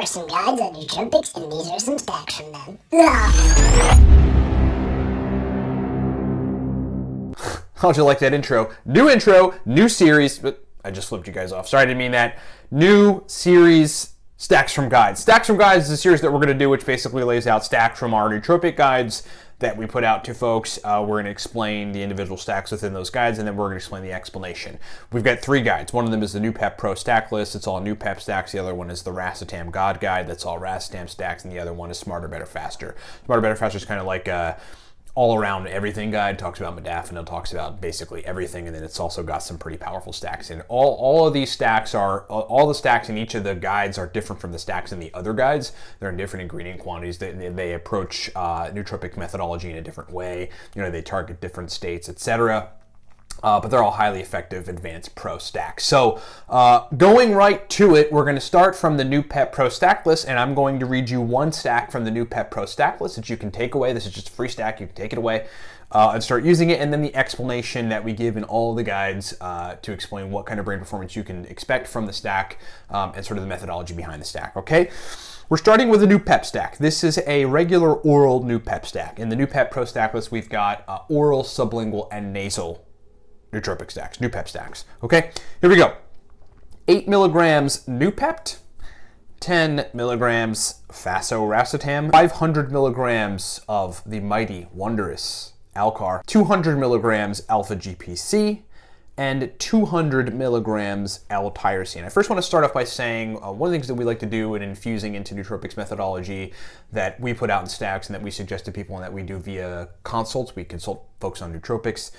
some guides on nootropics, and these are some stacks from them. How'd you like that intro? New series, but I just flipped you guys off. Sorry, I didn't mean that. New series, Stacks from Guides. Stacks from Guides is a series that we're going to do, which basically lays out stacks from our nootropic guides that we put out to folks. We're going to explain the individual stacks within those guides, and then we're going to explain the explanation. We've got 3 guides. One of them is the Noopept Pro Stack List. It's all Noopept stacks. The other one is the Racetam God Guide. That's all Racetam stacks. And the other one is Smarter, Better, Faster. Smarter, Better, Faster is kind of like a all-around everything guide. Talks about modafinil, talks about basically everything, and then it's also got some pretty powerful stacks in. All of these stacks are, all the stacks in each of the guides are different from the stacks in the other guides. They're in different ingredient quantities. They approach nootropic methodology in a different way. You know, they target different states, etc. But they're all highly effective advanced pro stacks. So going right to it, we're going to start from the Noopept Pro Stack List, and I'm going to read you one stack from the Noopept Pro Stack List that you can take away. This is just a free stack. You can take it away and start using it, and then the explanation that we give in all of the guides to explain what kind of brain performance you can expect from the stack and sort of the methodology behind the stack, okay? We're starting with a Noopept stack. This is a regular oral Noopept stack. In the Noopept Pro Stack List, we've got oral, sublingual, and nasal nootropic stacks, Noopept stacks. Okay, here we go. 8 milligrams Noopept, 10 milligrams Racetam, 500 milligrams of the mighty, wondrous Alcar, 200 milligrams alpha GPC, and 200 milligrams L-tyrosine. I first want to start off by saying one of the things that we like to do in infusing into nootropics methodology that we put out in stacks and that we suggest to people and that we do via consults. We consult folks on nootropics.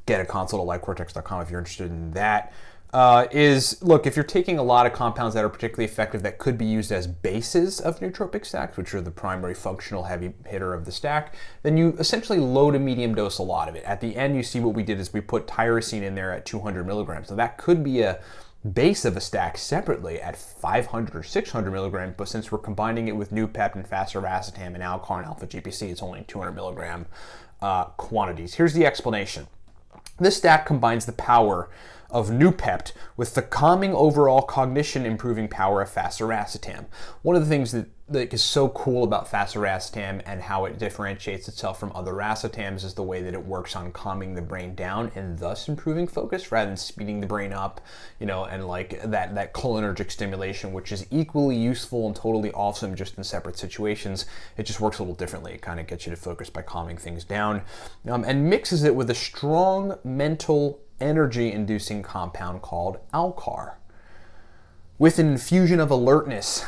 Get a consult at lifecortex.com if you're interested in that. Look, if you're taking a lot of compounds that are particularly effective that could be used as bases of nootropic stacks, which are the primary functional heavy hitter of the stack, then you essentially low to medium dose a lot of it. At the end, you see what we did is we put tyrosine in there at 200 milligrams. So that could be a base of a stack separately at 500 or 600 milligrams, but since we're combining it with Noopept and faster Racetam and Alcar and alpha GPC, it's only 200 milligram quantities. Here's the explanation. This stack combines the power of Noopept with the calming overall cognition improving power of faster Racetam. One of the things that is so cool about faster Racetam and how it differentiates itself from other Racetams is the way that it works on calming the brain down and thus improving focus rather than speeding the brain up, you know, and like that cholinergic stimulation, which is equally useful and totally awesome just in separate situations. It just works a little differently. It kind of gets you to focus by calming things down and mixes it with a strong mental energy-inducing compound called Alcar with an infusion of alertness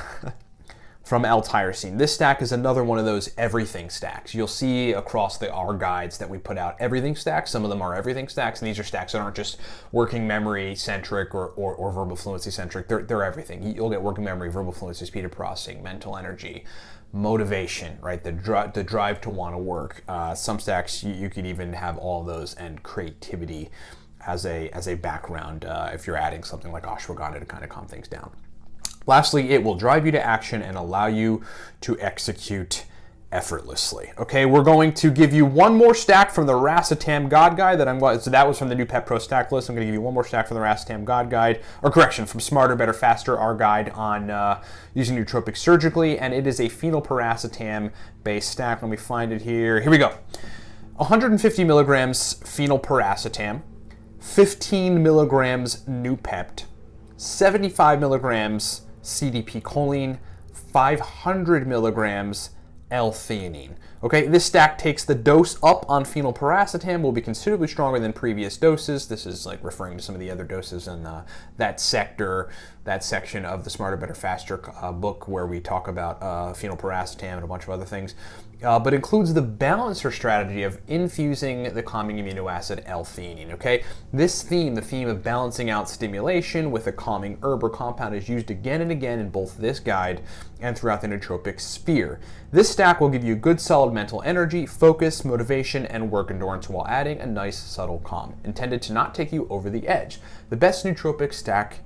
from L-tyrosine. This stack is another one of those everything stacks. You'll see across our guides that we put out everything stacks. Some of them are everything stacks, and these are stacks that aren't just working memory centric or verbal fluency centric. They're everything. You'll get working memory, verbal fluency, speed of processing, mental energy, motivation, right? The drive to want to work. Some stacks you could even have all of those, and creativity as a background if you're adding something like ashwagandha to kind of calm things down. Lastly, it will drive you to action and allow you to execute effortlessly. Okay, we're going to give you one more stack from the Racetam God Guide so that was from the Noopept Pro Stack List. I'm going to give you one more stack from the Racetam God Guide, or correction, from Smarter, Better, Faster, our guide on using nootropics surgically, and it is a phenylpiracetam based stack. Let me find it here. Here we go. 150 milligrams phenylpiracetam, 15 milligrams Noopept, 75 milligrams CDP choline, 500 milligrams L-theanine. Okay, this stack takes the dose up on phenylpiracetam, will be considerably stronger than previous doses. This is like referring to some of the other doses in that section of the Smarter, Better, Faster book where we talk about phenylpiracetam and a bunch of other things. But includes the balancer strategy of infusing the calming amino acid L-theanine, okay? This theme, the theme of balancing out stimulation with a calming herb or compound, is used again and again in both this guide and throughout the nootropic sphere. This stack will give you good solid mental energy, focus, motivation, and work endurance while adding a nice subtle calm, intended to not take you over the edge. The best nootropic stack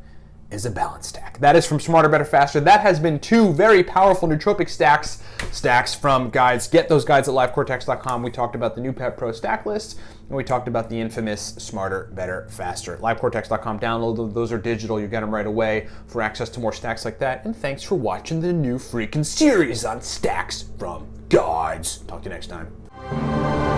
is a balance stack. That is from Smarter, Better, Faster. That has been 2 very powerful nootropic stacks from guides. Get those guides at livecortex.com. We talked about the Noopept Pro stack list, and we talked about the infamous Smarter, Better, Faster. Livecortex.com, download them. Those are digital. You get them right away for access to more stacks like that. And thanks for watching the new freaking series on stacks from guides. Talk to you next time.